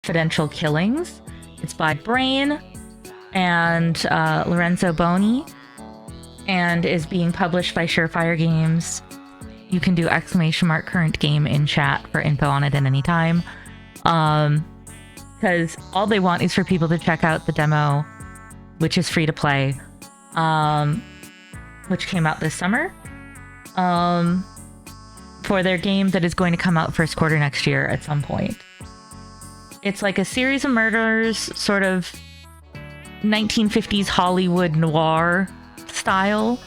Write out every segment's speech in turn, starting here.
Confidential Killings. It's by BRANE and Lorenzo Boni, and is being published by Surefire.Games. You can do !current game in chat for info on it at any time. Because all they want is for people to check out the demo, which is free to play, which came out this summer, for their game that is going to come out first quarter next year at some point. It's like a series of murders, sort of 1950s Hollywood noir style,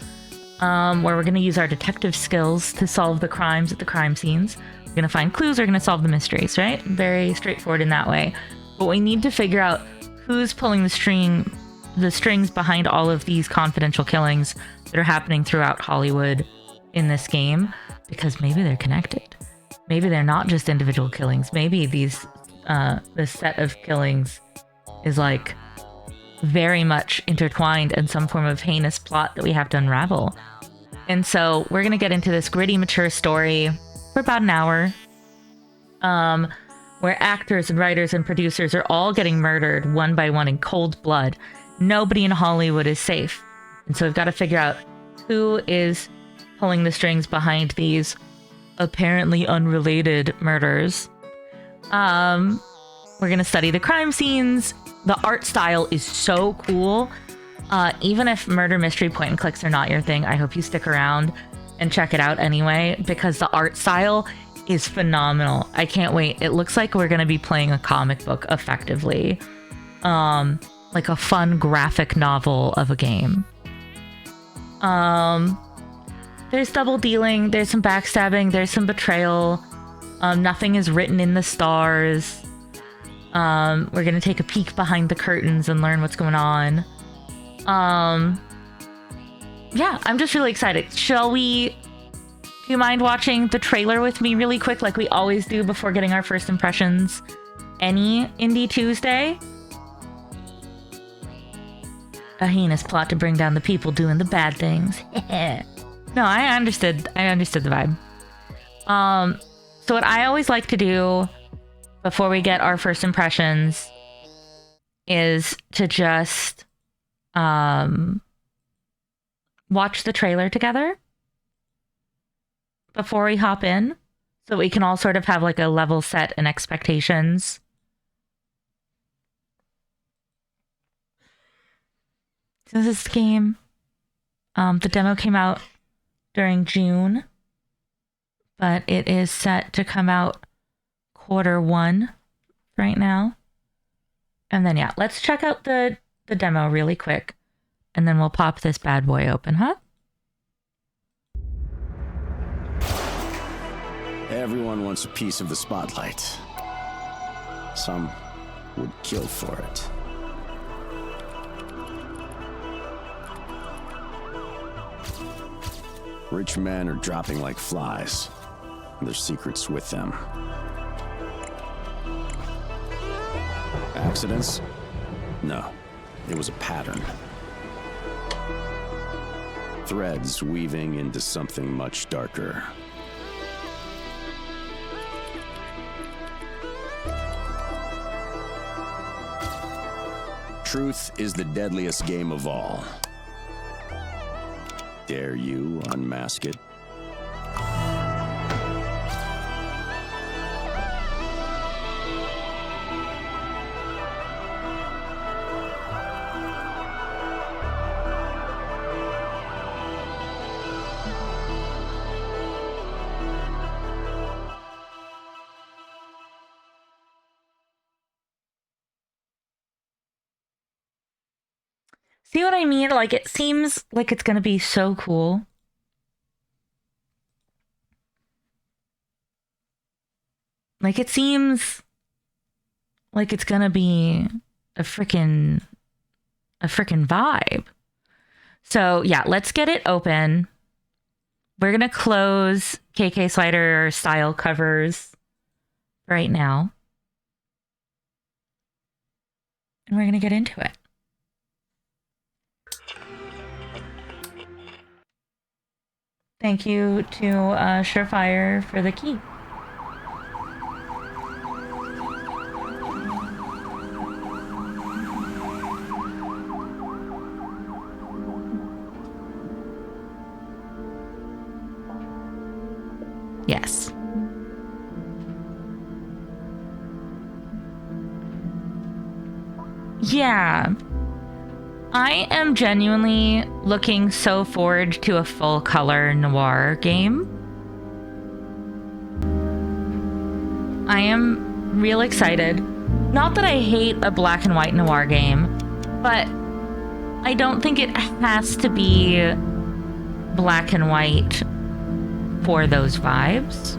where we're going to use our detective skills to solve the crimes at the crime scenes. We're going to find clues, we're going to solve the mysteries, right? Very straightforward in that way. But we need to figure out who's pulling the strings behind all of these confidential killings that are happening throughout Hollywood in this game, because maybe they're connected. Maybe they're not just individual killings. Maybe this set of killings is like very much intertwined in some form of heinous plot that we have to unravel. And so we're going to get into this gritty, mature story for about an hour, where actors and writers and producers are all getting murdered one by one in cold blood. Nobody in Hollywood is safe. And so we've got to figure out who is pulling the strings behind these apparently unrelated murders. We're going to study the crime scenes. The art style is so cool. Even if murder mystery point and clicks are not your thing, I hope you stick around and check it out anyway, because the art style is phenomenal. I can't wait. It looks like we're going to be playing a comic book effectively. Like a fun graphic novel of a game. There's double dealing, there's some backstabbing, there's some betrayal. Nothing is written in the stars. We're going to take a peek behind the curtains and learn what's going on. Yeah, I'm just really excited. Do you mind watching the trailer with me really quick, like we always do before getting our first impressions? Any Indie Tuesday? A heinous plot to bring down the people doing the bad things. No, I understood the vibe. So what I always like to do before we get our first impressions is to just watch the trailer together before we hop in, so we can all sort of have like a level set and expectations. So this game, the demo came out during June, but it is set to come out Q1 right now. And then, yeah, let's check out the demo really quick, and then we'll pop this bad boy open, huh? Everyone wants a piece of the spotlight. Some would kill for it. Rich men are dropping like flies, and their secrets with them. Accidents? No, it was a pattern. Threads weaving into something much darker. Truth is the deadliest game of all. Dare you unmask it? See what I mean? Like, it seems like it's gonna be so cool. Like, it seems like it's gonna be a frickin' vibe. So, yeah, let's get it open. We're gonna close KK Slider style covers right now. And we're gonna get into it. Thank you to Surefire for the key. Yeah. I am genuinely looking so forward to a full color noir game. I am real excited. Not that I hate a black and white noir game, but I don't think it has to be black and white for those vibes.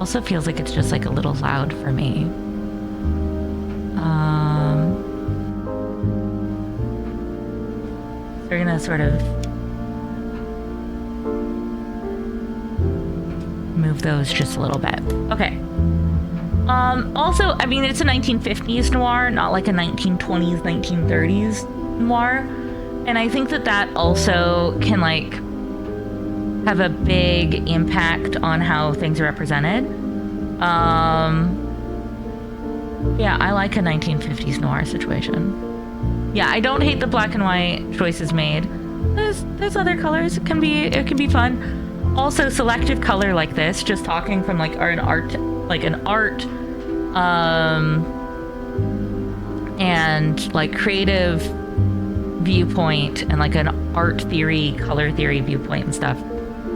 Also feels like it's just like a little loud for me. So we're gonna sort of move those just a little bit. Okay. Also, I mean, it's a 1950s noir, not like a 1920s, 1930s noir. And I think that that also can, like, have a big impact on how things are represented. Yeah, I like a 1950s noir situation. Yeah, I don't hate the black and white choices made. There's other colors. It can be fun. Also, selective color like this, just talking from like an art and like creative viewpoint and like an art theory, color theory viewpoint and stuff.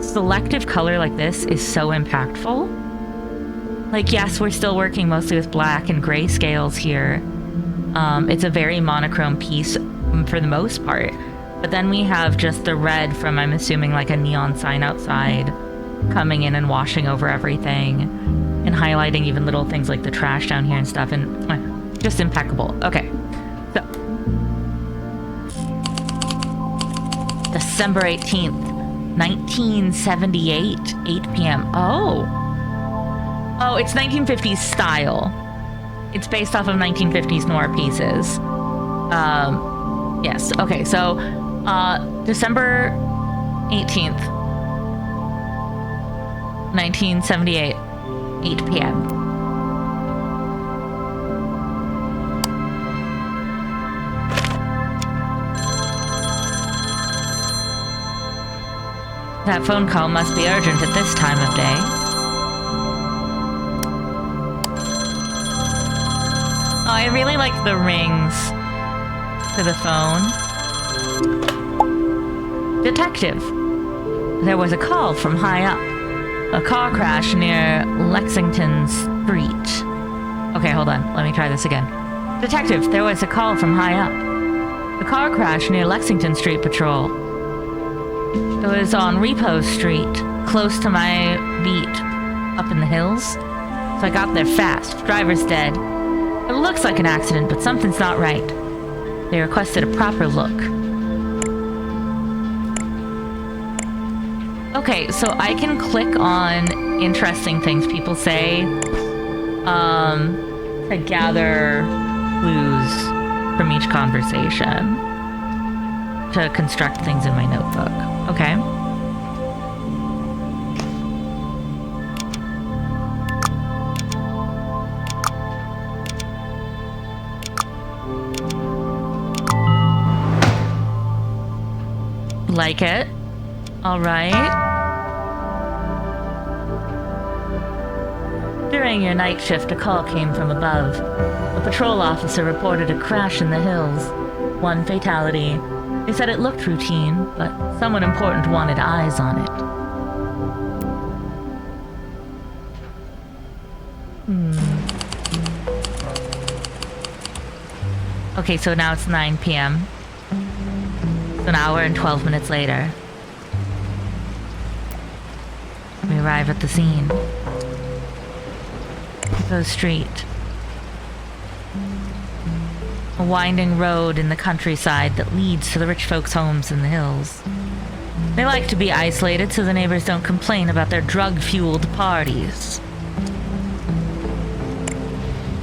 Selective color like this is so impactful. Like, yes, we're still working mostly with black and gray scales here. It's a very monochrome piece for the most part. But then we have just the red from, I'm assuming, like a neon sign outside coming in and washing over everything and highlighting even little things like the trash down here and stuff, and just impeccable. Okay, so December 18th, 1978, 8 p.m. Oh, it's 1950s style. It's based off of 1950s noir pieces. Yes, okay, so December 18th, 1978, 8 p.m. That phone call must be urgent at this time of day. Oh, I really like the rings to the phone. Detective, there was a call from high up. A car crash near Lexington Street. Okay, hold on. Let me try this again. Detective, there was a call from high up. A car crash near Lexington Street Patrol. It was on Repo Street, close to my beat, up in the hills. So I got there fast. Driver's dead. It looks like an accident, but something's not right. They requested a proper look. Okay, so I can click on interesting things people say to gather clues from each conversation to construct things in my notebook. Okay. Like it. All right. During your night shift, a call came from above. A patrol officer reported a crash in the hills. One fatality. They said it looked routine, but someone important wanted eyes on it. Okay, so now it's 9 p.m. So an hour and 12 minutes later. We arrive at the scene. Repo Street. A winding road in the countryside that leads to the rich folks' homes in the hills. They like to be isolated so the neighbors don't complain about their drug-fueled parties.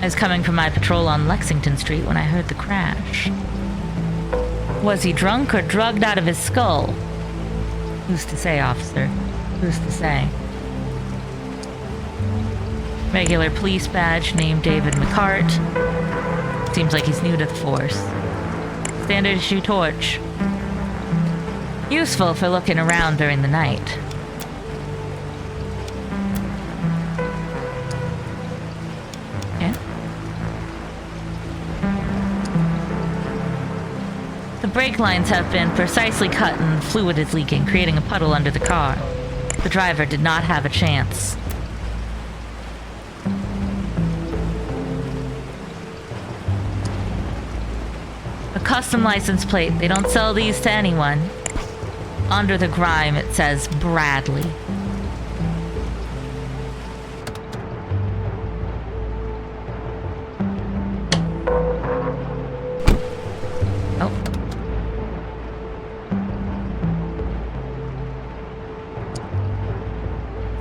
I was coming from my patrol on Lexington Street when I heard the crash. Was he drunk or drugged out of his skull? Who's to say, officer? Who's to say? Regular police badge named David McCart. Seems like he's new to the force. Standard issue torch. Useful for looking around during the night. brake lines have been precisely cut and fluid is leaking, creating a puddle under the car. The driver did not have a chance. A custom license plate. They don't sell these to anyone. Under the grime, it says Bradley. Oh.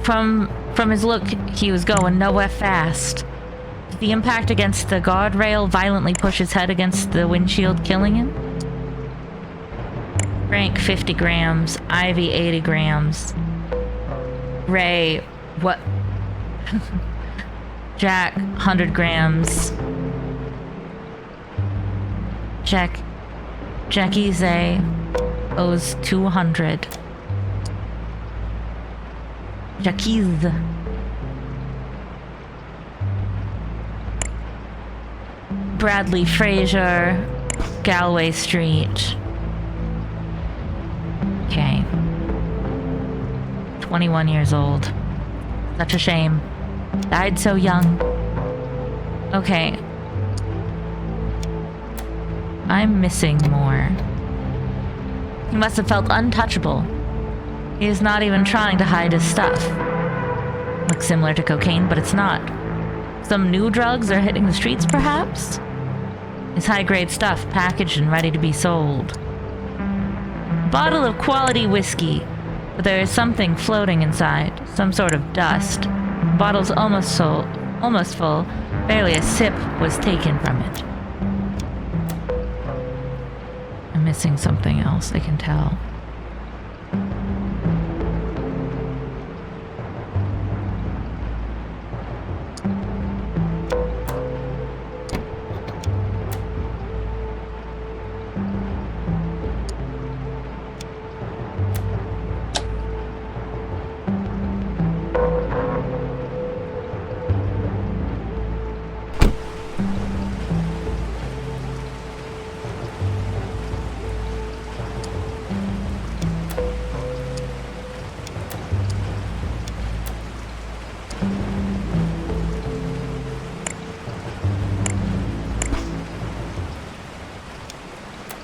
From his look, he was going nowhere fast. The impact against the guardrail violently pushed his head against the windshield, killing him. Frank, 50 grams. Ivy, 80 grams. Ray, what? Jack, 100 grams. Jackie Zay owes 200. Jackie's. Bradley Fraser, Galway Street. Okay. 21 years old. Such a shame. Died so young. Okay. I'm missing more. He must have felt untouchable. He is not even trying to hide his stuff. Looks similar to cocaine, but it's not. Some new drugs are hitting the streets, perhaps? It's high-grade stuff, packaged and ready to be sold. A bottle of quality whiskey, but there is something floating inside, some sort of dust. The bottle's almost full, barely a sip was taken from it. I'm missing something else, I can tell.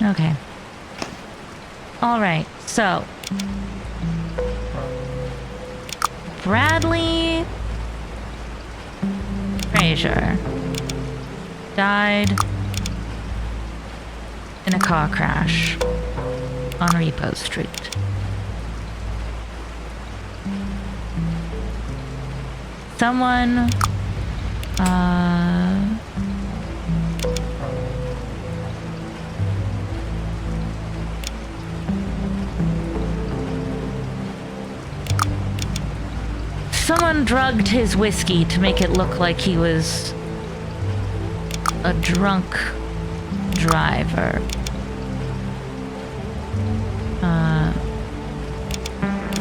Okay. Alright, so. Bradley Fraser died in a car crash on Repo Street. Someone, someone drugged his whiskey to make it look like he was a drunk driver.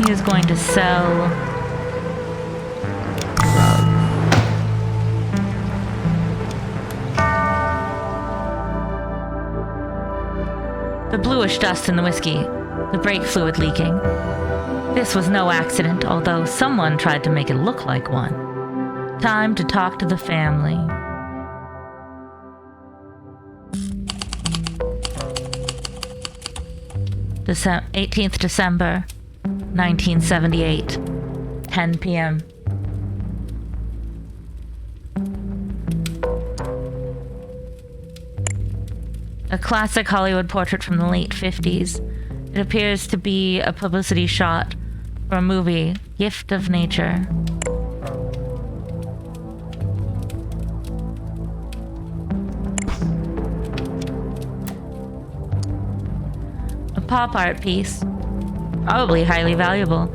He was going to sell drugs. The bluish dust in the whiskey, the brake fluid leaking. This was no accident, although someone tried to make it look like one. Time to talk to the family. December 18th December, 1978, 10 p.m. A classic Hollywood portrait from the late 50s. It appears to be a publicity shot for a movie, Gift of Nature. A pop art piece, probably highly valuable.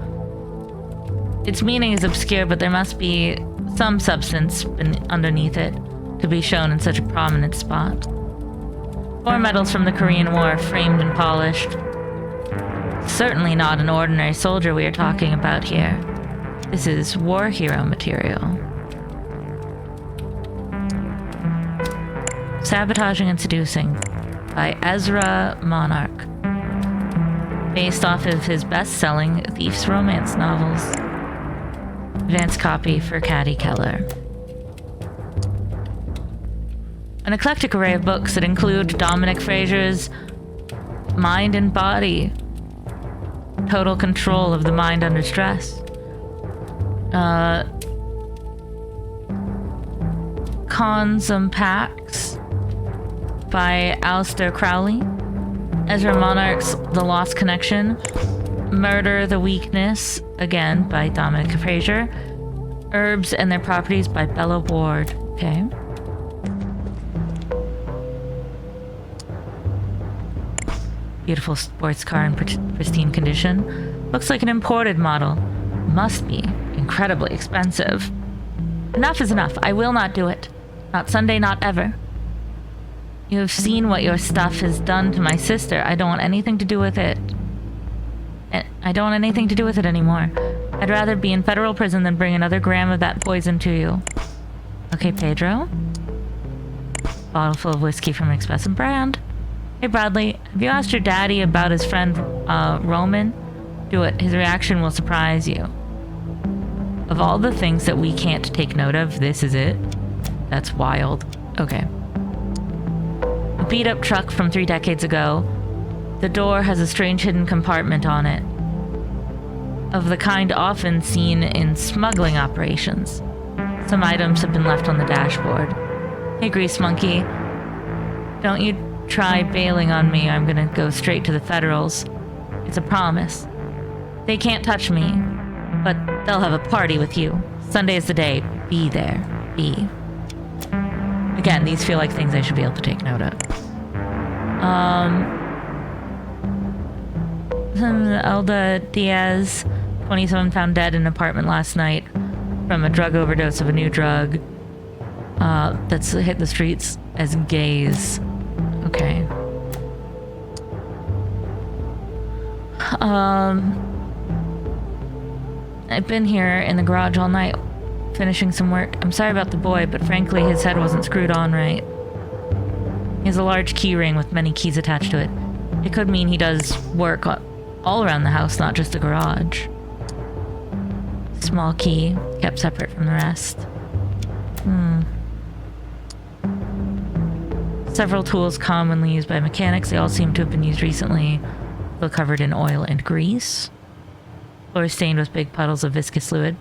Its meaning is obscure, but there must be some substance underneath it to be shown in such a prominent spot. 4 medals from the Korean War, framed and polished. Certainly not an ordinary soldier we are talking about here. This is war hero material. Sabotaging and seducing. by Ezra Monarch, based off of his best-selling Thief's romance novels. Advanced copy for Caddy Keller. An eclectic array of books that include Dominic Fraser's Mind and Body, Total Control of the Mind Under Stress. Cons and Pacts by Alistair Crowley. Ezra Monarch's The Lost Connection. Murder the Weakness, again by Dominic Fraser. Herbs and Their Properties by Bella Ward. Okay. Beautiful sports car in pristine condition. Looks like an imported model. Must be incredibly expensive. Enough is enough. I will not do it. Not Sunday, not ever. You have seen what your stuff has done to my sister. I don't want anything to do with it. I don't want anything to do with it anymore. I'd rather be in federal prison than bring another gram of that poison to you. Okay, Pedro. Bottle full of whiskey from an expensive brand. Hey, Bradley, have you asked your daddy about his friend, Roman? Do it. His reaction will surprise you. Of all the things that we can't take note of, this is it. That's wild. Okay. A beat-up truck from 3 decades ago. The door has a strange hidden compartment on it. Of the kind often seen in smuggling operations. Some items have been left on the dashboard. Hey, Grease Monkey. Don't you try bailing on me, I'm gonna go straight to the Federals. It's a promise. They can't touch me, but they'll have a party with you. Sunday is the day. Be there. Be. Again, these feel like things I should be able to take note of. Elda Diaz, 27, found dead in an apartment last night from a drug overdose of a new drug that's hit the streets as gays. Okay. I've been here in the garage all night finishing some work. I'm sorry about the boy, but frankly his head wasn't screwed on right. He has a large key ring with many keys attached to it. It could mean he does work all around the house, not just the garage. Small key, kept separate from the rest. Several tools commonly used by mechanics. They all seem to have been used recently. Though covered in oil and grease. Floor stained with big puddles of viscous fluid.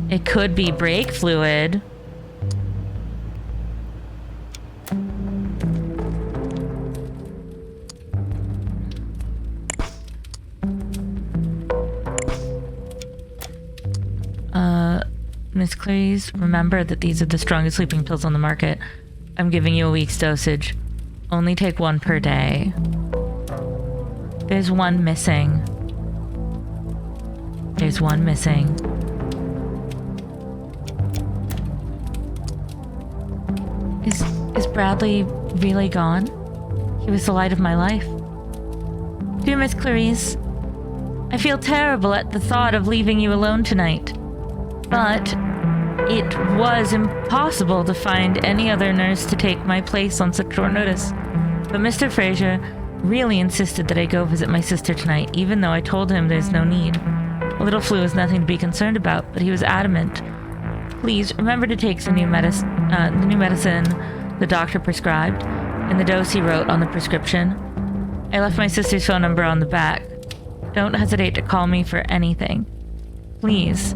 It could be brake fluid. Miss Cleese, remember that these are the strongest sleeping pills on the market. I'm giving you a week's dosage. Only take 1 per day. There's one missing. There's one missing. Is Bradley really gone? He was the light of my life. Dear Miss Clarice, I feel terrible at the thought of leaving you alone tonight. But it was impossible to find any other nurse to take my place on such short notice. But Mr. Fraser really insisted that I go visit my sister tonight, even though I told him there's no need. A little flu is nothing to be concerned about, but he was adamant. Please remember to take the new medicine the doctor prescribed, and the dose he wrote on the prescription. I left my sister's phone number on the back. Don't hesitate to call me for anything. Please.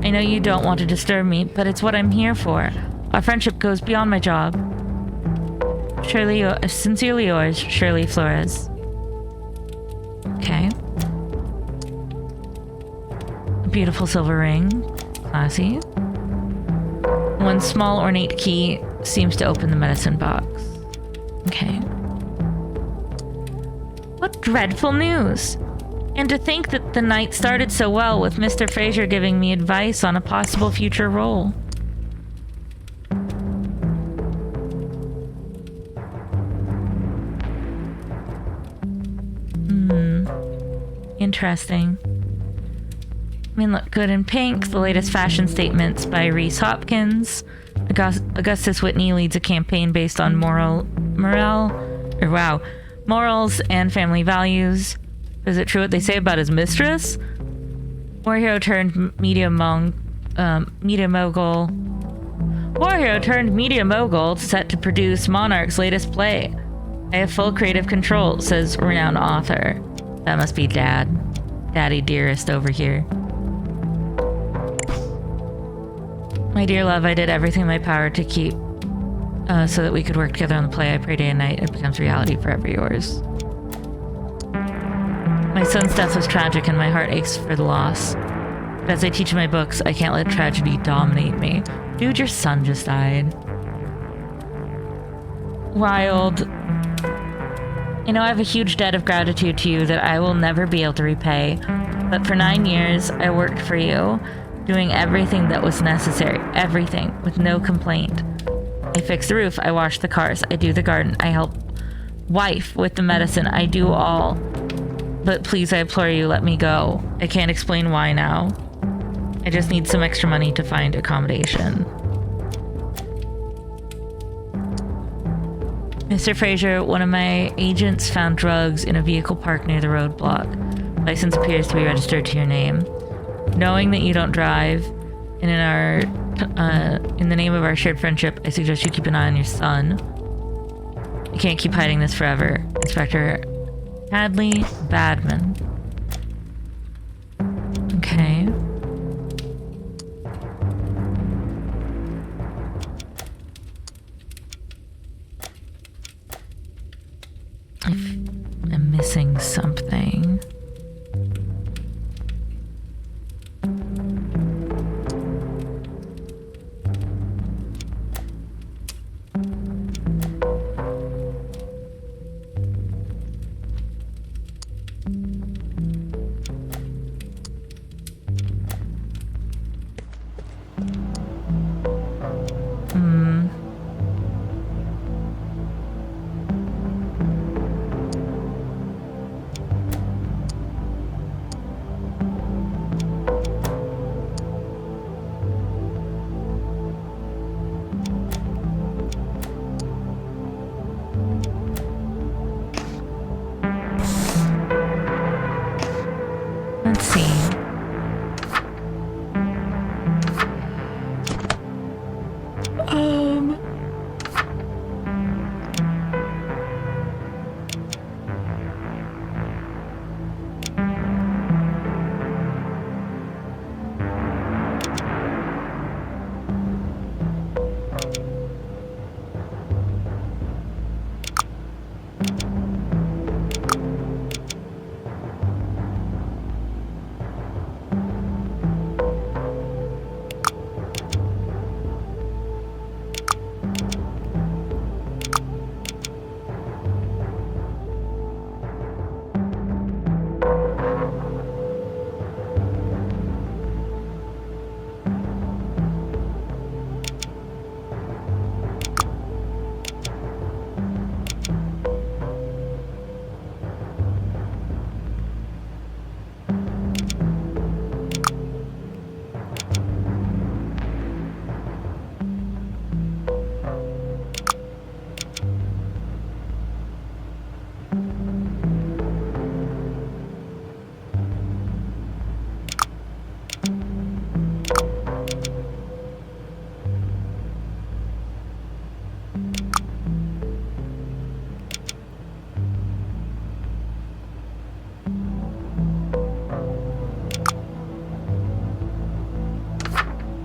I know you don't want to disturb me, but it's what I'm here for. Our friendship goes beyond my job. Sincerely yours, Shirley Flores. Okay. A beautiful silver ring. Classy. One small ornate key seems to open the medicine box. Okay. What dreadful news! And to think that the night started so well with Mr. Fraser giving me advice on a possible future role. Interesting. Men look good in pink. The latest fashion statements by Reese Hopkins. Augustus Whitney leads a campaign based on morale or wow, morals and family values. Is it true what they say about his mistress? War hero turned media mogul. War hero turned media mogul, set to produce Monarch's latest play. I have full creative control, says renowned author. That must be Dad. Daddy dearest over here. My dear love, I did everything in my power to keep so that we could work together on the play. I pray day and night it becomes reality, forever yours. My son's death was tragic and my heart aches for the loss. But as I teach in my books, I can't let tragedy dominate me. Dude, your son just died. Wild. You know, I have a huge debt of gratitude to you that I will never be able to repay. But for 9 years, I worked for you, doing everything that was necessary. Everything, with no complaint. I fix the roof, I wash the cars, I do the garden, I help wife with the medicine, I do all. But please, I implore you, let me go. I can't explain why now. I just need some extra money to find accommodation. Mr. Fraser, one of my agents found drugs in a vehicle parked near the roadblock. License appears to be registered to your name. Knowing that you don't drive, and in the name of our shared friendship, I suggest you keep an eye on your son. You can't keep hiding this forever. Inspector Hadley Badman. Okay. I'm missing something. Let's see.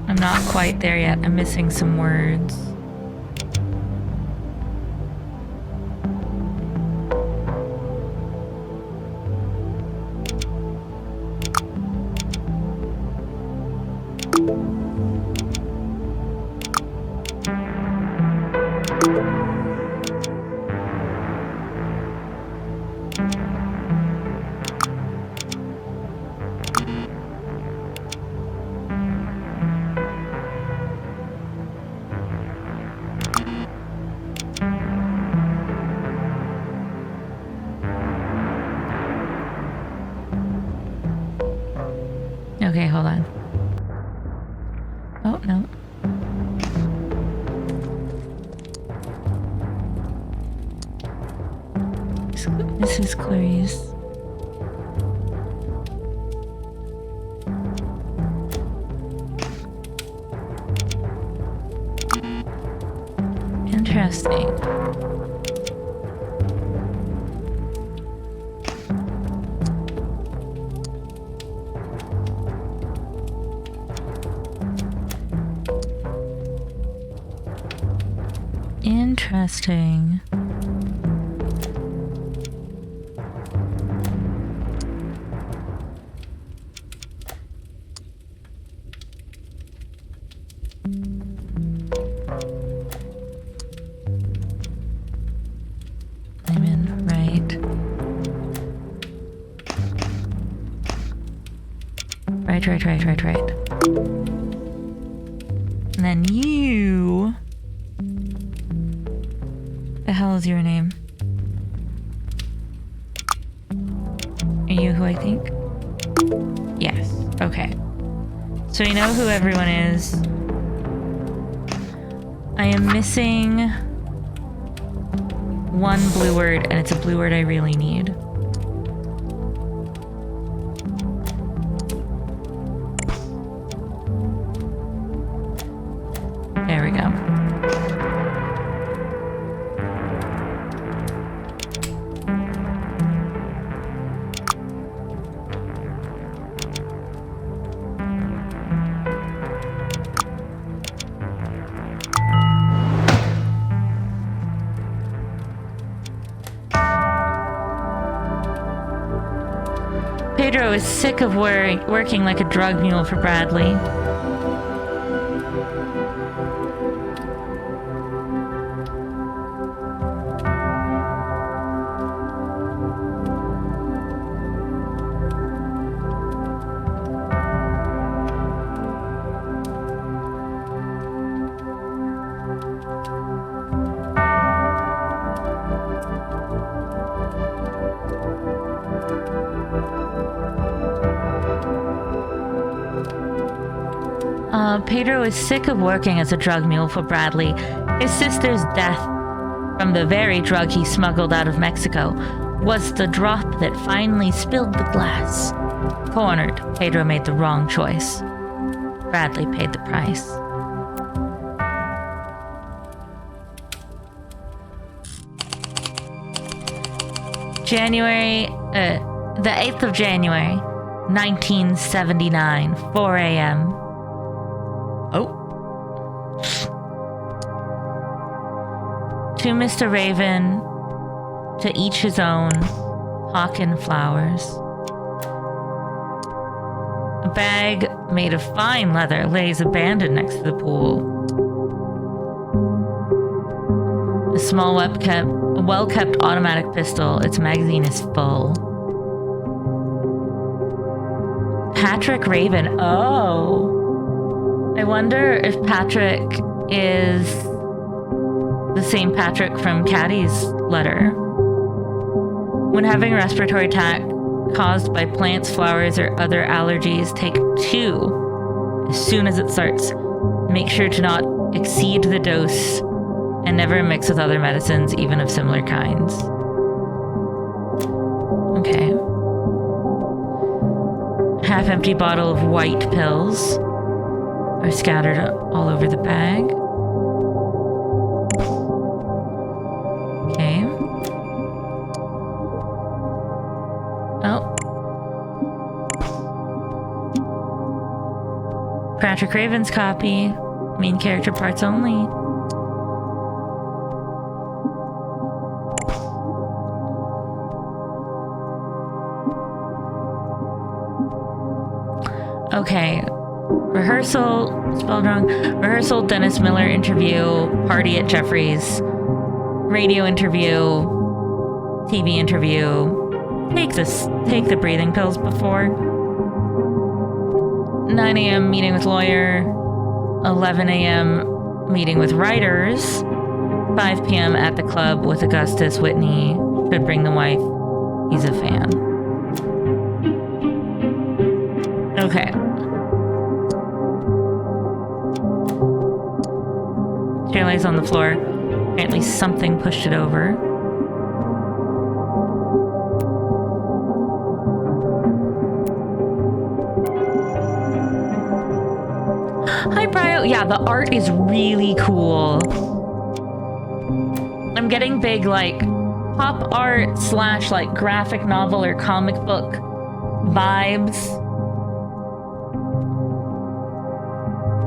I'm not quite there yet. I'm missing some words. Okay, hold on. Oh, no. Mrs. Clarice. Interesting. Interesting. I'm in, right. Right. And then you... The hell is your name? Are you who I think? Yes. Okay. So you know who everyone is. I am missing one blue word, and it's a blue word I really need. There we go. Pedro is sick of working like a drug mule for Bradley. Pedro is sick of working as a drug mule for Bradley. His sister's death from the very drug he smuggled out of Mexico was the drop that finally spilled the glass. Cornered, Pedro made the wrong choice. Bradley paid the price. The 8th of January, 1979, 4 a.m. Oh. To Mr. Raven, to each his own, Hawken Flowers. A bag made of fine leather lays abandoned next to the pool. A small well-kept automatic pistol, its magazine is full. Patrick Raven, oh. I wonder if Patrick is the same Patrick from Caddy's letter. When having a respiratory attack caused by plants, flowers, or other allergies, take 2 as soon as it starts. Make sure to not exceed the dose and never mix with other medicines, even of similar kinds. Okay. Half-empty bottle of white pills are scattered all over the bag. Okay. Oh. Patrick Raven's copy. Main character parts only. Okay. Rehearsal, spelled wrong. Rehearsal, Dennis Miller interview, party at Jeffrey's, radio interview, TV interview. Take the breathing pills before. 9 a.m. meeting with lawyer. 11 a.m. meeting with writers. 5 p.m. at the club with Augustus Whitney. Should bring the wife. He's a fan. Okay. Chair lays on the floor. Apparently something pushed it over. Hi, Brio. Yeah, the art is really cool. I'm getting big, like, pop art / like graphic novel or comic book vibes.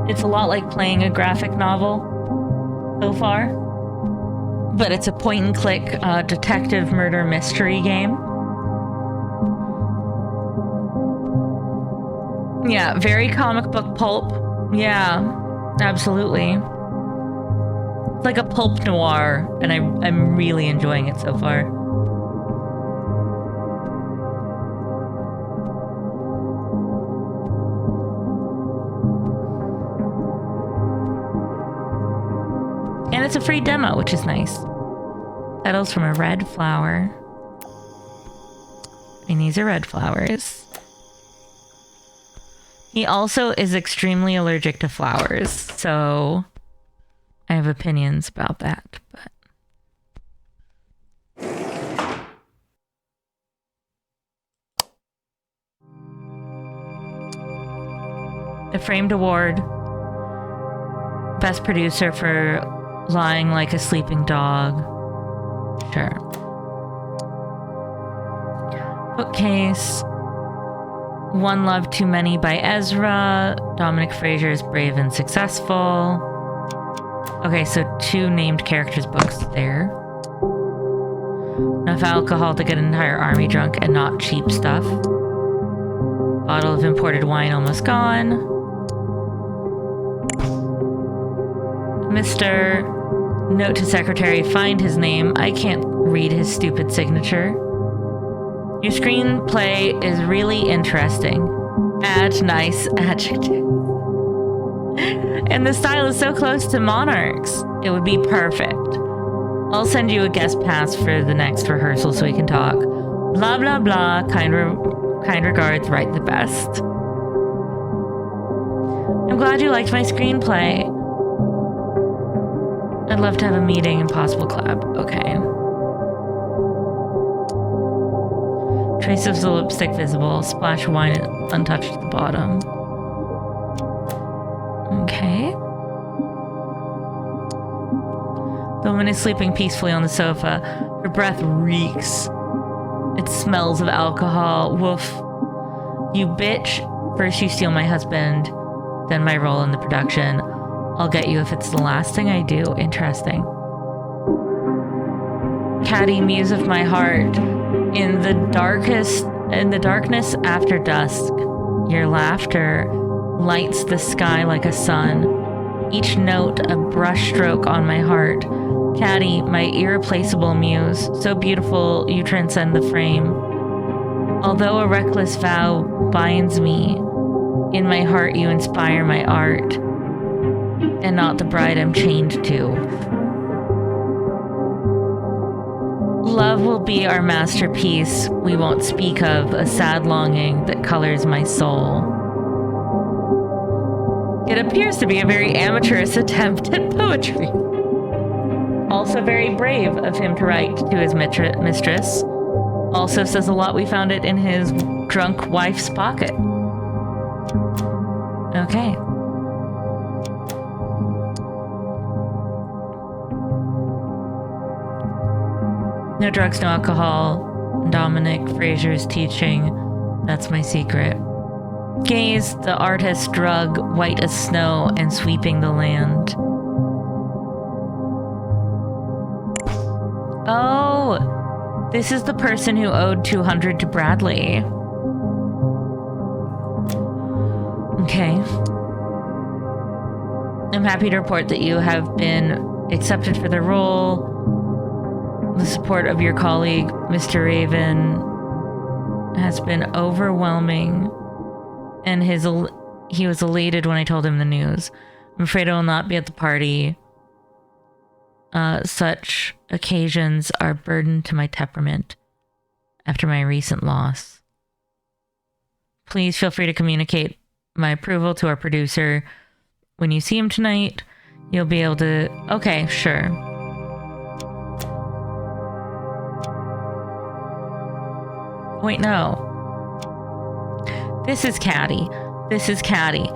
It's a lot like playing a graphic novel so far. But it's a point and click detective murder mystery game. Yeah, very comic book pulp. Yeah, absolutely. It's like a pulp noir, and I'm really enjoying it so far. And it's a free demo, which is nice. Petals from a red flower. And these are red flowers. He also is extremely allergic to flowers, so I have opinions about that, but the Framed Award, Best Producer for Lying Like a Sleeping Dog. Sure. Bookcase. One Love Too Many by Ezra. Dominic Frazier's Brave and Successful. Okay, so 2 named characters books there. Enough alcohol to get an entire army drunk and not cheap stuff. Bottle of imported wine almost gone. Mr. Note to Secretary, find his name. I can't read his stupid signature. Your screenplay is really interesting. Add nice adjective. And the style is so close to Monarch's. It would be perfect. I'll send you a guest pass for the next rehearsal so we can talk. Blah, blah, blah. Kind regards, write the best. I'm glad you liked my screenplay. I'd love to have a meeting and possible collab. Okay. Trace of the lipstick visible. Splash of wine untouched at the bottom. Okay. The woman is sleeping peacefully on the sofa. Her breath reeks. It smells of alcohol. Woof. You bitch. First you steal my husband, then my role in the production. I'll get you if it's the last thing I do. Interesting. Catty muse of my heart. In the darkness after dusk, your laughter lights the sky like a sun. Each note a brushstroke on my heart. Catty, my irreplaceable muse, so beautiful you transcend the frame. Although a reckless vow binds me, in my heart you inspire my art, and not the bride I'm chained to. Love will be our masterpiece, we won't speak of a sad longing that colors my soul. It appears to be a very amateurish attempt at poetry. Also very brave of him to write to his mistress. Also says a lot we found it in his drunk wife's pocket. Okay. No drugs, no alcohol. Dominic Frazier's teaching. That's my secret. Gaze, the artist drug, white as snow and sweeping the land. Oh, this is the person who owed 200 to Bradley. Okay. I'm happy to report that you have been accepted for the role. The support of your colleague, Mr. Raven, has been overwhelming, and he was elated when I told him the news. I'm afraid I will not be at the party. Such occasions are a burden to my temperament after my recent loss. Please feel free to communicate my approval to our producer. When you see him tonight, you'll be able to... Okay, sure. Wait, no. This is Catty. This is Catty.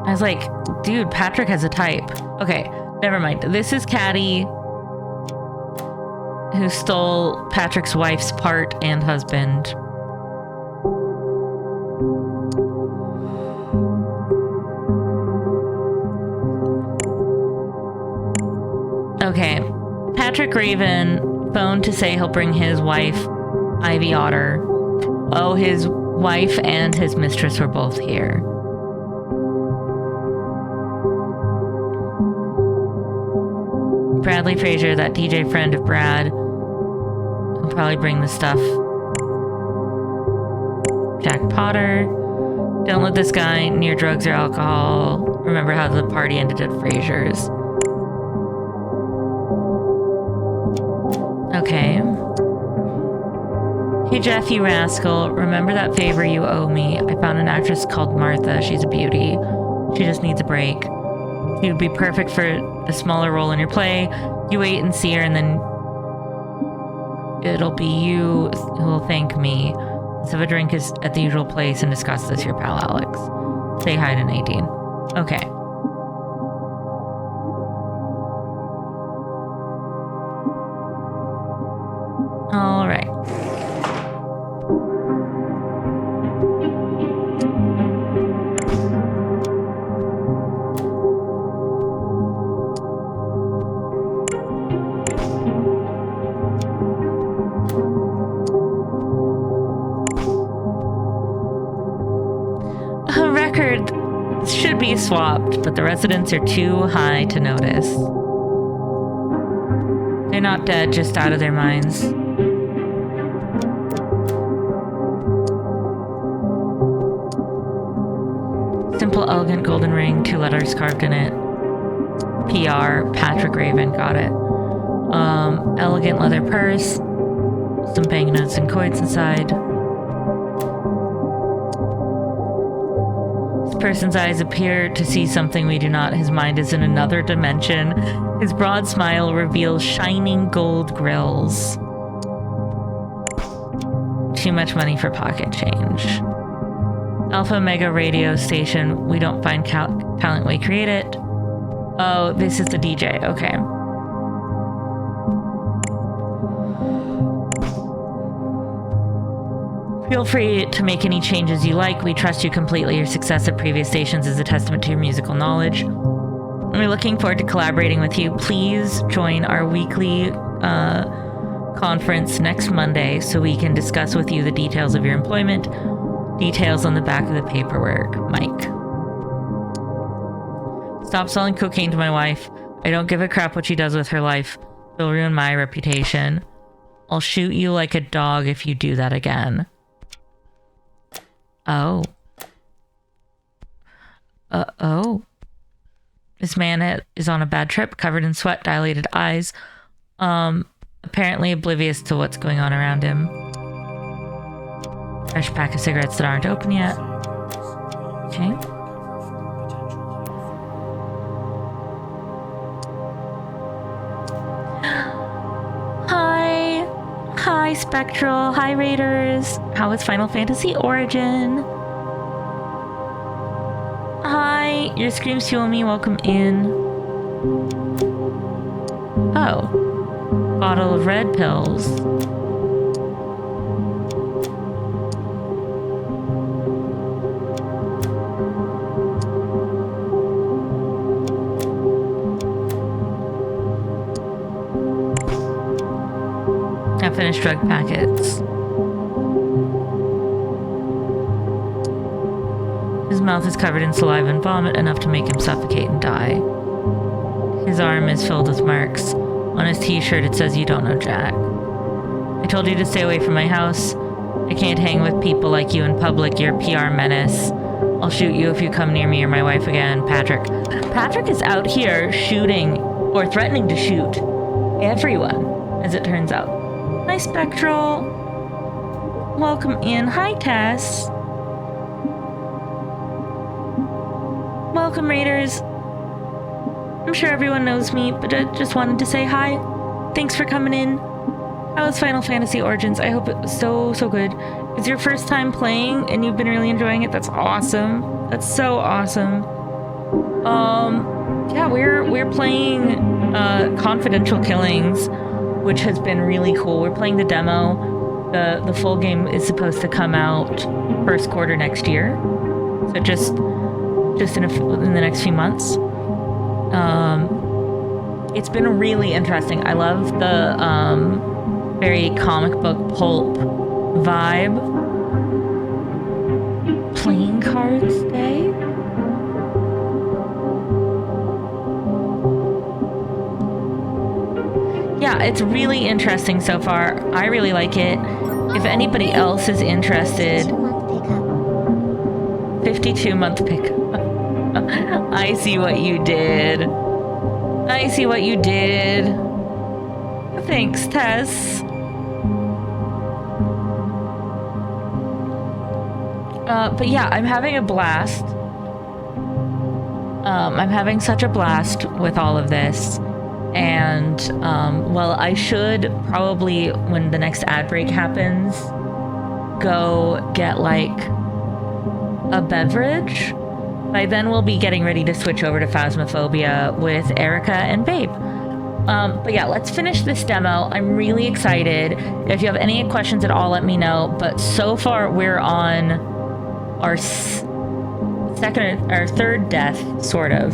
I was like, dude, Patrick has a type. Okay, never mind. This is Caddy, who stole Patrick's wife's part and husband. Okay, Patrick Raven phoned to say he'll bring his wife, Ivy Otter. Oh, his wife and his mistress were both here. Bradley Frazier, that DJ friend of Brad, will probably bring the stuff. Jack Potter. Don't let this guy near drugs or alcohol. Remember how the party ended at Frazier's. Okay. Hey Jeff, you rascal. Remember that favor you owe me? I found an actress called Martha. She's a beauty. She just needs a break. She would be perfect for a smaller role in your play. You wait and see her, and then it'll be you who will thank me. Let's have a drink at the usual place and discuss this, your pal Alex. Say hi to Nadine. Okay. All right. A record should be swapped, but the residents are too high to notice. They're not dead, just out of their minds. Simple, elegant golden ring, 2 letters carved in it. PR, Patrick Raven, got it. Elegant leather purse, some banknotes and coins inside. This person's eyes appear to see something we do not. His mind is in another dimension. His broad smile reveals shining gold grills. Too much money for pocket change. Alpha Omega radio station. We don't find talent, we create it. Oh, this is the DJ. Okay. Feel free to make any changes you like. We trust you completely. Your success at previous stations is a testament to your musical knowledge. We're looking forward to collaborating with you. Please join our weekly conference next Monday so we can discuss with you the details of your employment. Details on the back of the paperwork. Mike. Stop selling cocaine to my wife. I don't give a crap what she does with her life. It'll ruin my reputation. I'll shoot you like a dog if you do that again. Oh. Oh. This man is on a bad trip, covered in sweat, dilated eyes. Apparently oblivious to what's going on around him. Fresh pack of cigarettes that aren't open yet. Okay. Hi, Spectral. Hi, Raiders. How is Final Fantasy Origin? Hi, your screams fuel me. Welcome in. Oh. Bottle of red pills. Finished drug packets. His mouth is covered in saliva and vomit, enough to make him suffocate and die. His arm is filled with marks. On his t-shirt it says, "You don't know Jack." I told you to stay away from my house. I can't hang with people like you in public. You're a PR menace. I'll shoot you if you come near me or my wife again. Patrick. Patrick is out here shooting, or threatening to shoot, everyone, as it turns out. Hi, Spectral. Welcome in. Hi, Tess. Welcome, Raiders. I'm sure everyone knows me, but I just wanted to say hi. Thanks for coming in. How was Final Fantasy Origins? I hope it was so good. It's your first time playing and you've been really enjoying it. That's awesome. That's so awesome. Yeah, we're playing Confidential Killings, which has been really cool. We're playing the demo. The full game is supposed to come out first quarter next year, so just in the next few months. It's been really interesting. I love the very comic book pulp vibe. Playing cards day. Yeah, it's really interesting so far. I really like it. If anybody else is interested, 52-month pickup. I see what you did. I see what you did. Thanks, Tess. But yeah, I'm having a blast. I'm having such a blast with all of this. And, well, I should probably, when the next ad break happens, go get, like, a beverage. By then, we'll be getting ready to switch over to Phasmophobia with Erica and Babe. But yeah, let's finish this demo. I'm really excited. If you have any questions at all, let me know. But so far, we're on our third death, sort of.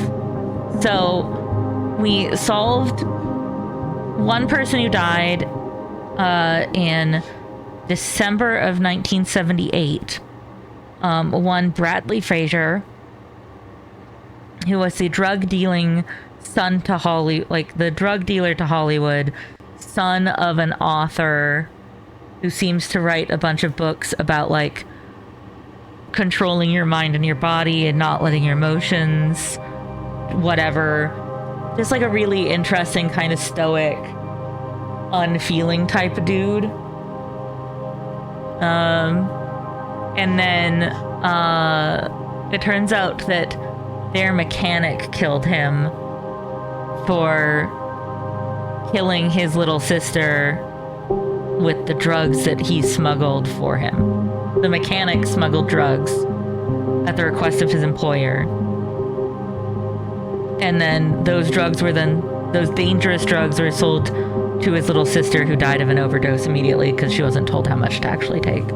So we solved one person who died in December of 1978. One Bradley Frazier, who was the drug dealing son to Hollywood, like the drug dealer to Hollywood, son of an author who seems to write a bunch of books about like controlling your mind and your body and not letting your emotions, whatever. Just like a really interesting kind of stoic, unfeeling type of dude. And then it turns out that their mechanic killed him for killing his little sister with the drugs that he smuggled for him. The mechanic smuggled drugs at the request of his employer. And then those dangerous drugs were sold to his little sister, who died of an overdose immediately because she wasn't told how much to actually take.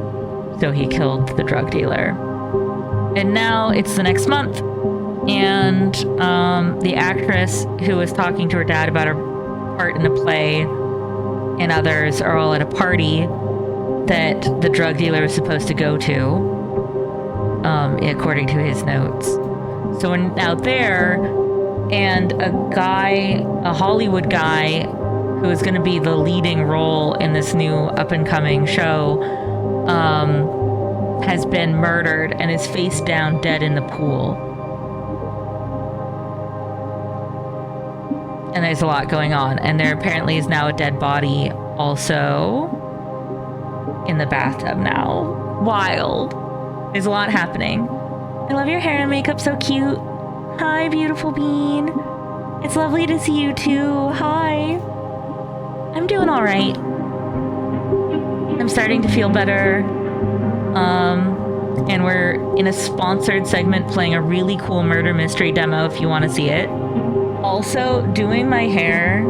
So he killed the drug dealer. And now it's the next month. And the actress who was talking to her dad about her part in the play and others are all at a party that the drug dealer was supposed to go to, according to his notes. So we're now there, and a Hollywood guy who is going to be the leading role in this new up-and-coming show, has been murdered and is face down dead in the pool. And there's a lot going on. And there apparently is now a dead body also in the bathtub now. Wild. There's a lot happening. I love your hair and makeup, so cute. Hi, beautiful bean. It's lovely to see you too. Hi. I'm doing all right. I'm starting to feel better. And we're in a sponsored segment playing a really cool murder mystery demo if you want to see it. Also, doing my hair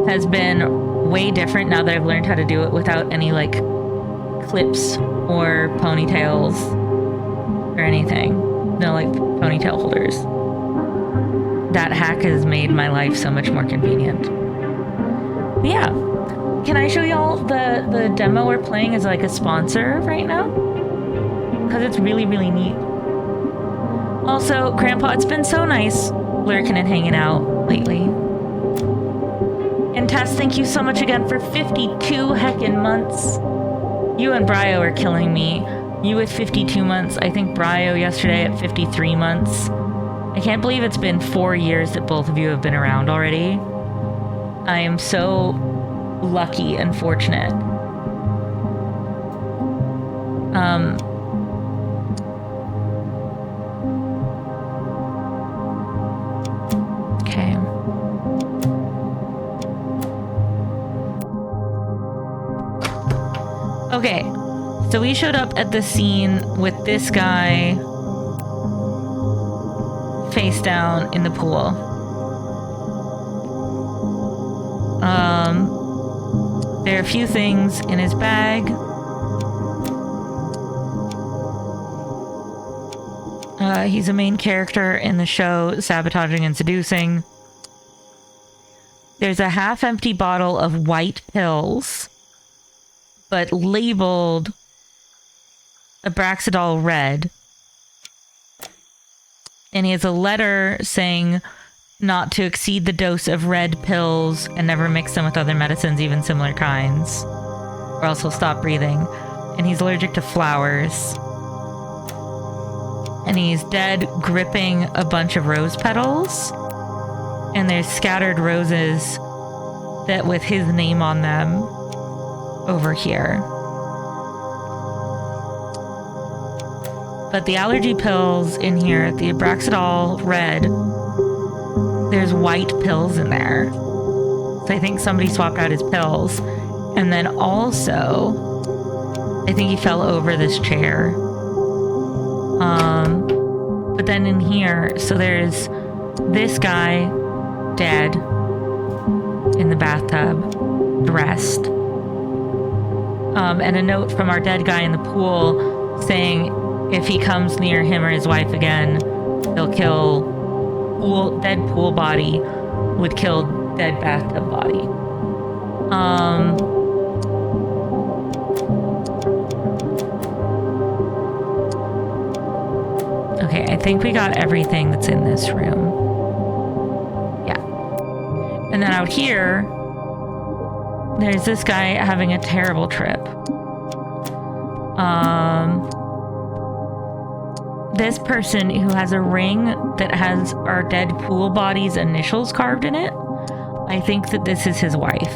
has been way different now that I've learned how to do it without any like clips or ponytails or anything. No like ponytail holders. That hack has made my life so much more convenient. But yeah. Can I show y'all the demo we're playing as like a sponsor right now? Because it's really, really neat. Also, Grandpa, it's been so nice lurking and hanging out lately. And Tess, thank you so much again for 52 heckin' months. You and Bryo are killing me. You with 52 months. I think Bryo yesterday at 53 months. I can't believe it's been 4 years that both of you have been around already. I am so lucky and fortunate. Okay. Okay, so we showed up at the scene with this guy face down in the pool. There are a few things in his bag. He's a main character in the show Sabotaging and Seducing. There's a half-empty bottle of white pills, but labeled Abraxadol red. And he has a letter saying not to exceed the dose of red pills and never mix them with other medicines, even similar kinds, or else he'll stop breathing. And he's allergic to flowers. And he's dead gripping a bunch of rose petals. And there's scattered roses that with his name on them over here. But the allergy pills in here, the Abraxadol red, there's white pills in there. So I think somebody swapped out his pills. And then also, I think he fell over this chair. But then in here, so there's this guy dead in the bathtub, dressed. And a note from our dead guy in the pool saying if he comes near him or his wife again, he'll kill dead pool body would kill dead bathtub body. Okay, I think we got everything that's in this room. Yeah. And then out here, there's this guy having a terrible trip. This person who has a ring that has our dead pool body's initials carved in it, I think that this is his wife.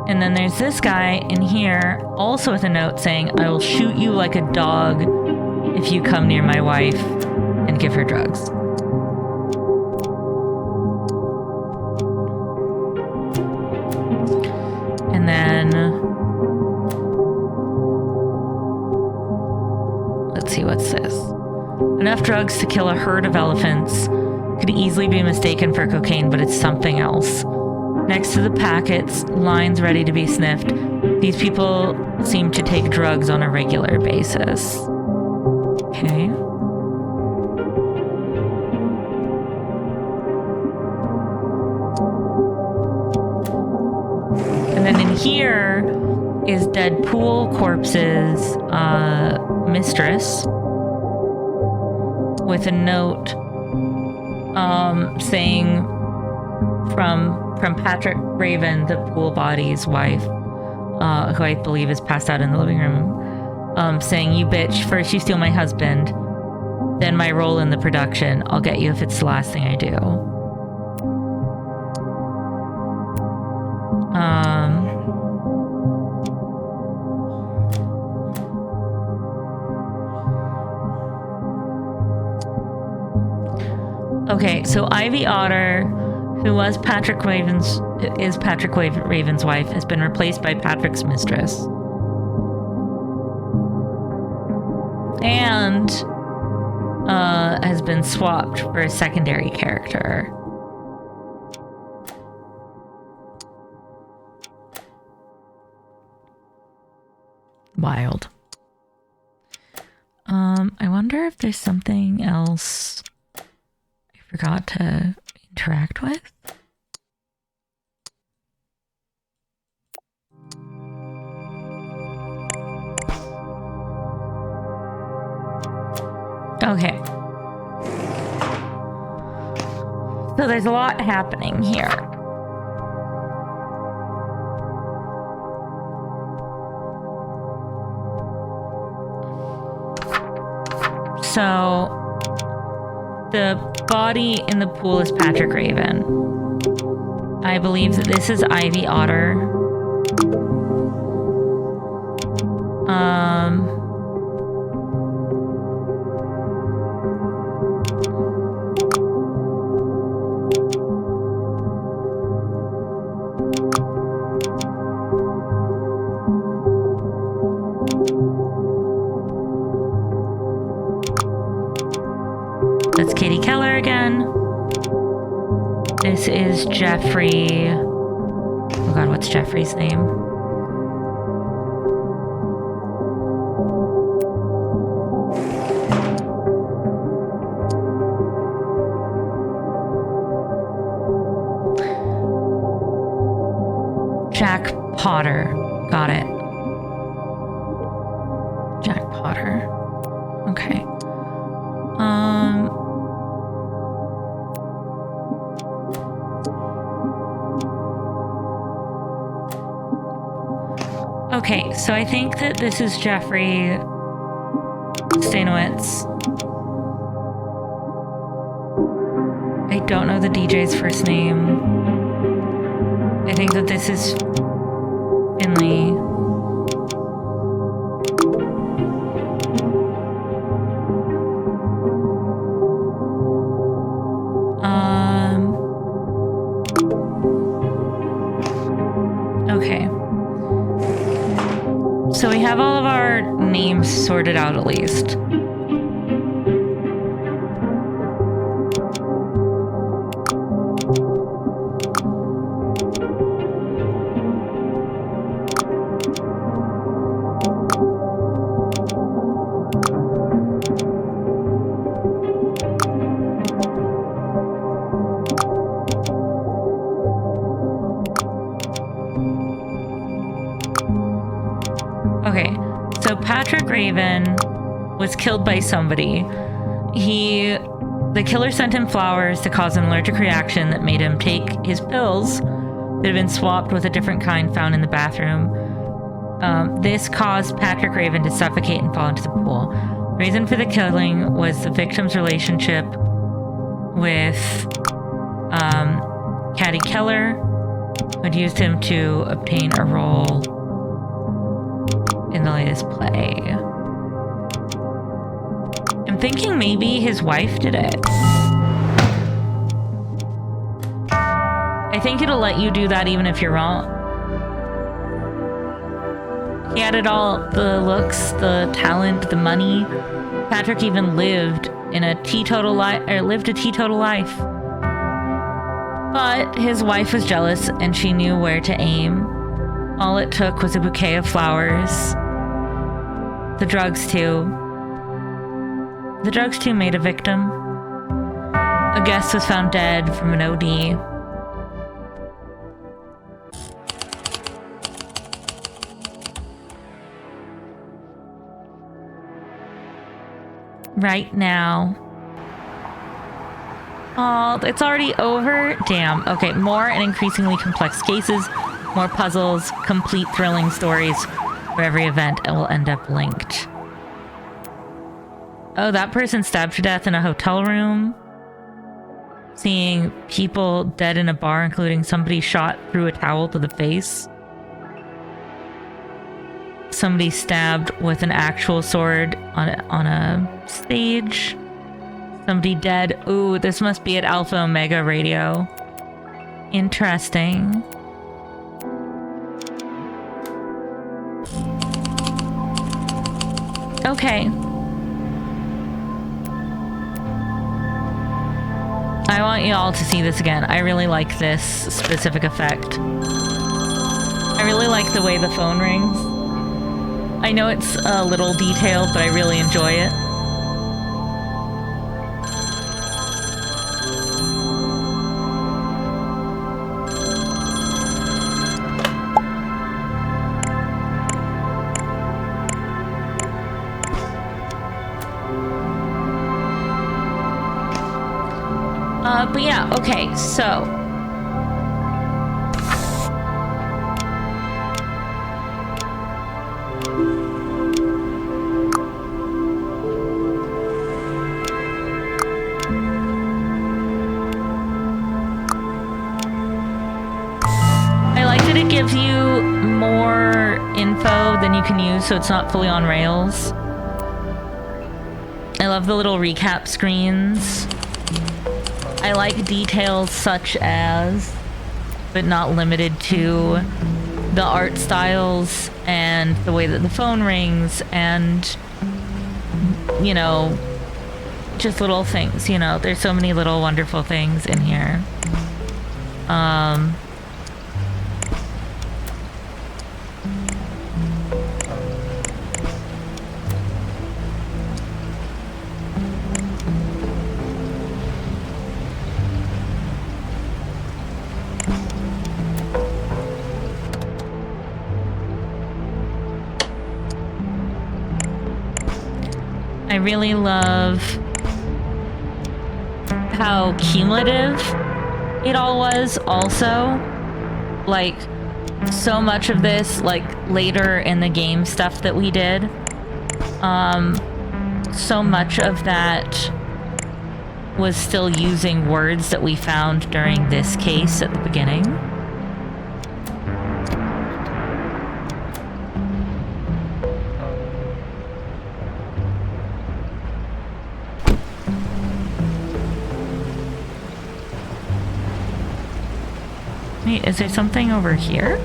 And then there's this guy in here, also with a note saying, I will shoot you like a dog if you come near my wife and give her drugs. And then, let's see, what's this? Enough drugs to kill a herd of elephants. Could easily be mistaken for cocaine, but it's something else. Next to the packets, lines ready to be sniffed. These people seem to take drugs on a regular basis. Okay. And then in here is dead pool corpse's mistress with a note saying from Patrick Raven, the pool body's wife, who I believe is passed out in the living room, saying, you bitch, first you steal my husband, then my role in the production. I'll get you if it's the last thing I do. Okay, so Ivy Otter, who was Patrick Raven's wife, has been replaced by Patrick's mistress. And has been swapped for a secondary character. Wild. I wonder if there's something else I forgot to interact with. Okay. So there's a lot happening here. So the body in the pool is Patrick Raven. I believe that this is Ivy Otter. That's Katie Keller again. This is Jeffrey. Oh god, what's Jeffrey's name? Jack Potter. Got it. Jack Potter. Okay. Okay, so I think that this is Jeffrey Stanowitz. I don't know the DJ's first name. I think that this is Finley. Okay. So we have all of our names sorted out at least. Okay, so Patrick Raven was killed by somebody. The killer sent him flowers to cause an allergic reaction that made him take his pills that had been swapped with a different kind found in the bathroom. This caused Patrick Raven to suffocate and fall into the pool. The reason for the killing was the victim's relationship with Caddy Keller, who had used him to obtain a role in the latest play. I'm thinking maybe his wife did it. I think it'll let you do that even if you're wrong. He added all the looks, the talent, the money. Patrick even lived a teetotal life. But his wife was jealous and she knew where to aim. All it took was a bouquet of flowers. The drugs too. The drugs too made a victim. A guest was found dead from an OD. Right now. Oh, it's already over? Damn. Okay, more and increasingly complex cases, more puzzles, complete thrilling stories. For every event, it will end up linked. Oh, that person stabbed to death in a hotel room. Seeing people dead in a bar, including somebody shot through a towel to the face. Somebody stabbed with an actual sword on a stage. Somebody dead. Ooh, this must be at Alpha Omega Radio. Interesting. Okay. I want you all to see this again. I really like this specific effect. I really like the way the phone rings. I know it's a little detailed, but I really enjoy it. But yeah, okay, so I like that it gives you more info than you can use, so it's not fully on rails. I love the little recap screens. I like details such as, but not limited to, the art styles and the way that the phone rings and, you know, just little things, you know. There's so many little wonderful things in here. I really love how cumulative it all was also. Like, so much of this, like, later in the game stuff that we did, so much of that was still using words that we found during this case at the beginning. Wait, is there something over here?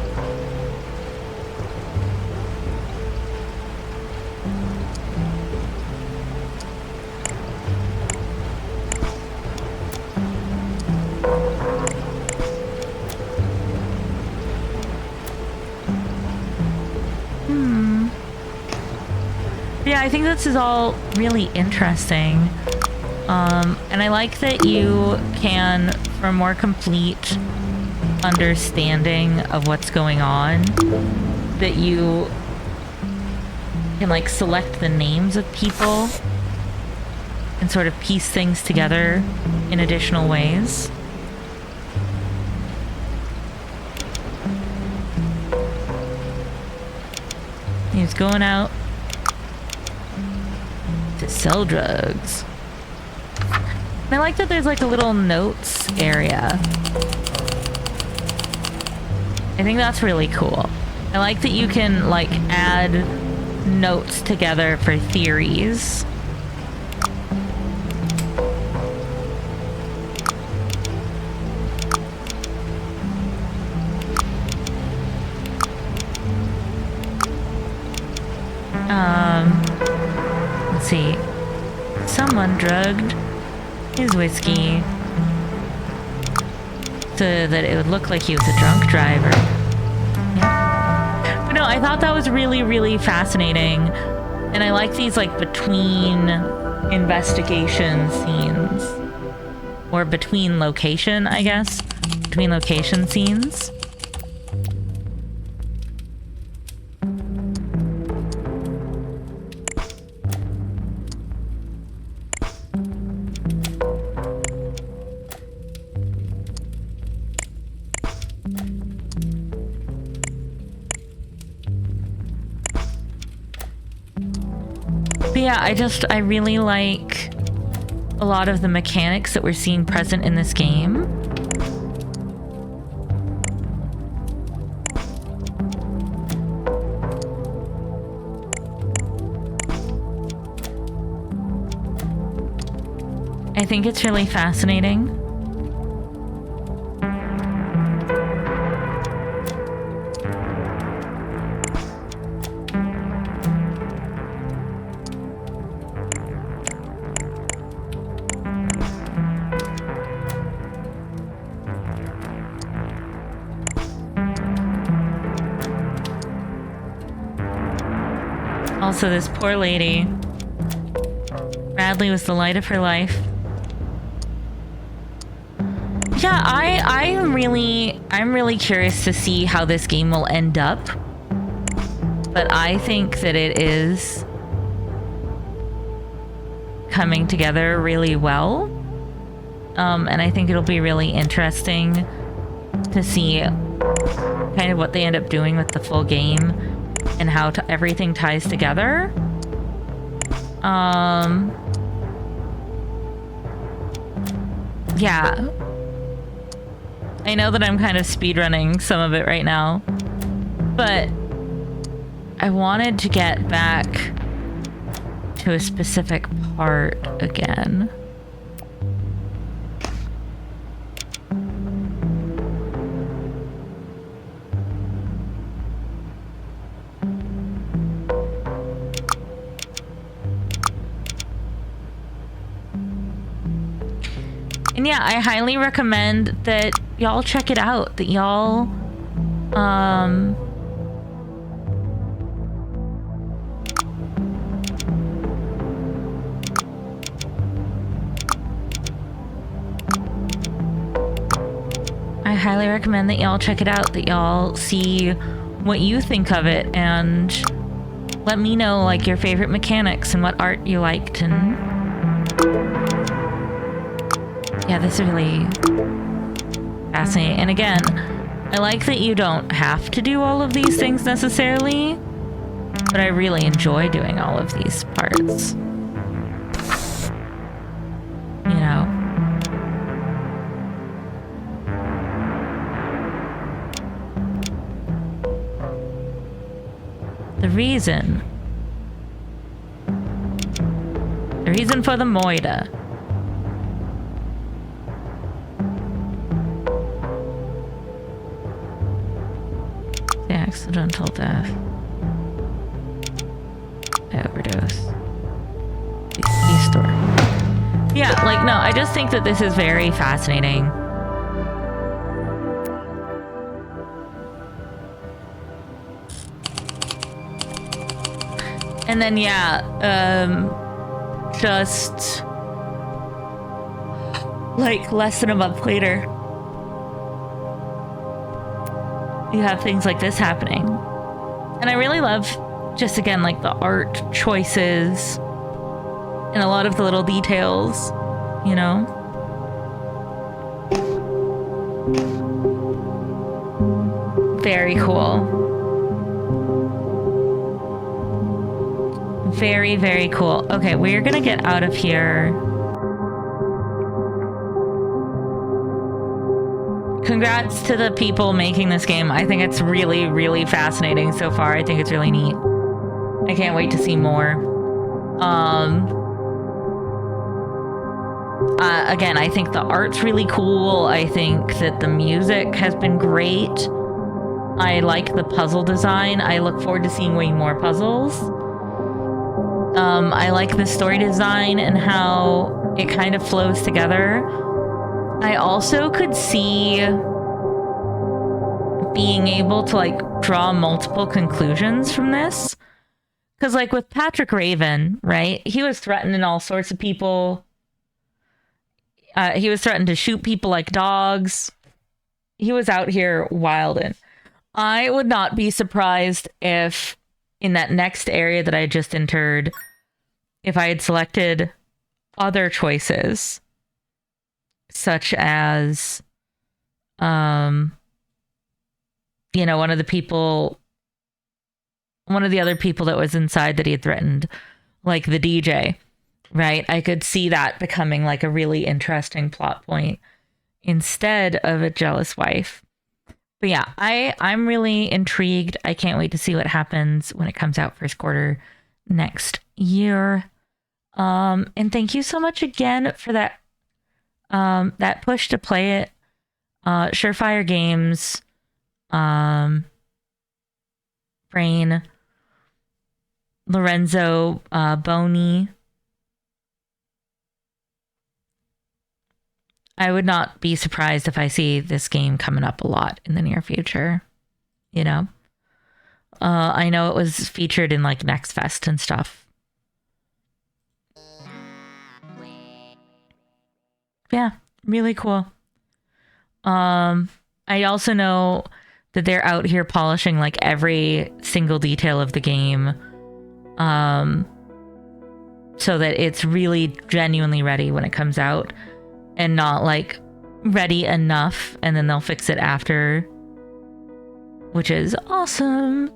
Yeah, I think this is all really interesting. And I like that you can, for a more complete understanding of what's going on, that you can like select the names of people and sort of piece things together in additional ways. He's going out to sell drugs. And I like that there's like a little notes area. I think that's really cool. I like that you can like add notes together for theories. Let's see. Someone drugged his whiskey so that it would look like he was a drunk driver. Yeah. But no, I thought that was really, really fascinating. And I like these like between investigation scenes. Or between location, I guess. Between location scenes. Yeah, I really like a lot of the mechanics that we're seeing present in this game. I think it's really fascinating. Also, this poor lady. Bradley was the light of her life. Yeah, I'm really curious to see how this game will end up. But I think that it is coming together really well. And I think it'll be really interesting to see kind of what they end up doing with the full game and how everything ties together. Yeah. I know that I'm kind of speedrunning some of it right now, but I wanted to get back to a specific part again. And yeah, I highly recommend that y'all check it out, that y'all I highly recommend that y'all check it out, that y'all see what you think of it, and let me know like your favorite mechanics and what art you liked. And yeah, this is really fascinating. And again, I like that you don't have to do all of these things necessarily, but I really enjoy doing all of these parts. You know? The reason for the moida. The accidental death. The overdose. The story. Yeah, like, no, I just think that this is very fascinating. And then, yeah, just like less than a month later, you have things like this happening. And I really love, just again, like the art choices and a lot of the little details, you know? Very cool. Very, very cool. Okay, we're gonna get out of here. Congrats to the people making this game. I think it's really, really fascinating so far. I think it's really neat. I can't wait to see more. Again, I think the art's really cool. I think that the music has been great. I like the puzzle design. I look forward to seeing way more puzzles. I like the story design and how it kind of flows together. I also could see being able to like draw multiple conclusions from this. Because like with Patrick Raven, right? He was threatening all sorts of people. He was threatened to shoot people like dogs. He was out here wilding. I would not be surprised if in that next area that I just entered, if I had selected other choices, such as, you know, one of the other people that was inside that he had threatened, like the DJ, right? I could see that becoming like a really interesting plot point instead of a jealous wife. But yeah, I'm really intrigued. I can't wait to see what happens when it comes out first quarter next year. And thank you so much again for that push to play it. Surefire.Games, BRANE, Lorenzo, Boni. I would not be surprised if I see this game coming up a lot in the near future. You know? I know it was featured in like Next Fest and stuff. Yeah, really cool. I also know that they're out here polishing like every single detail of the game. So that it's really genuinely ready when it comes out. And not like ready enough and then they'll fix it after, which is awesome.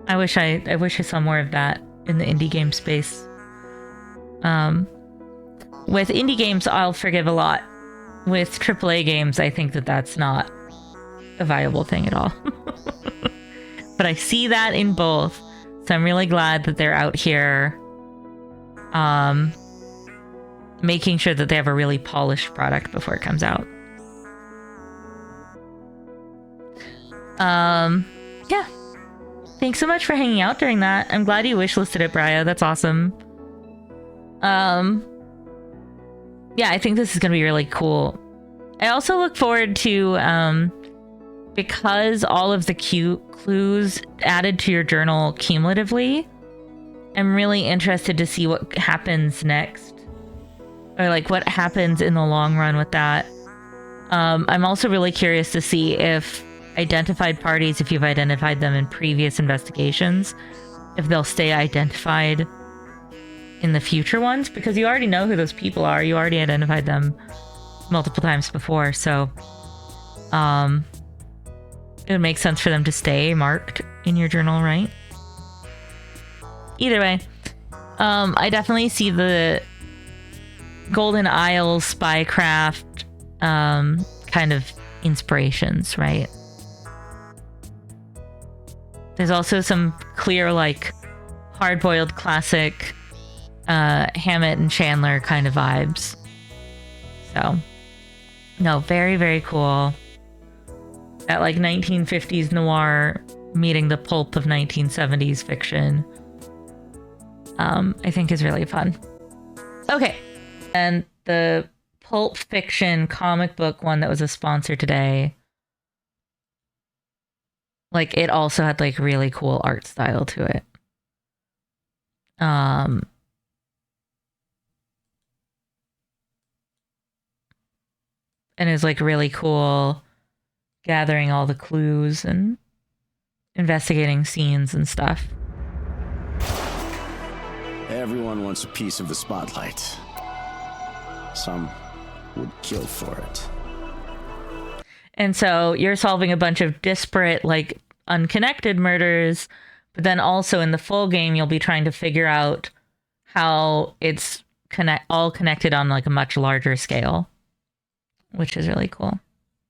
I wish I saw more of that in the indie game space. With indie games, I'll forgive a lot. With AAA games, I think that that's not a viable thing at all. But I see that in both, so I'm really glad that they're out here making sure that they have a really polished product before it comes out. Yeah. Thanks so much for hanging out during that. I'm glad you wishlisted it, Bria. That's awesome. yeah, I think this is going to be really cool. I also look forward to, because all of the clues added to your journal cumulatively, I'm really interested to see what happens next. Or like what happens in the long run with that. I'm also really curious to see if identified parties, if you've identified them in previous investigations, if they'll stay identified in the future ones, because you already know who those people are. You already identified them multiple times before, so it would make sense for them to stay marked in your journal, right? Either way, I definitely see the Golden Isle spycraft kind of inspirations, right? There's also some clear, like, hard-boiled classic Hammett and Chandler kind of vibes. So, no, very, very cool. That, like, 1950s noir meeting the pulp of 1970s fiction, I think is really fun. Okay, and the Pulp Fiction comic book one that was a sponsor today, like, it also had, like, really cool art style to it. And it's, like, really cool gathering all the clues and investigating scenes and stuff. Everyone wants a piece of the spotlight. Some would kill for it. And so you're solving a bunch of disparate, like, unconnected murders, but then also in the full game, you'll be trying to figure out how it's all connected on, like, a much larger scale, which is really cool.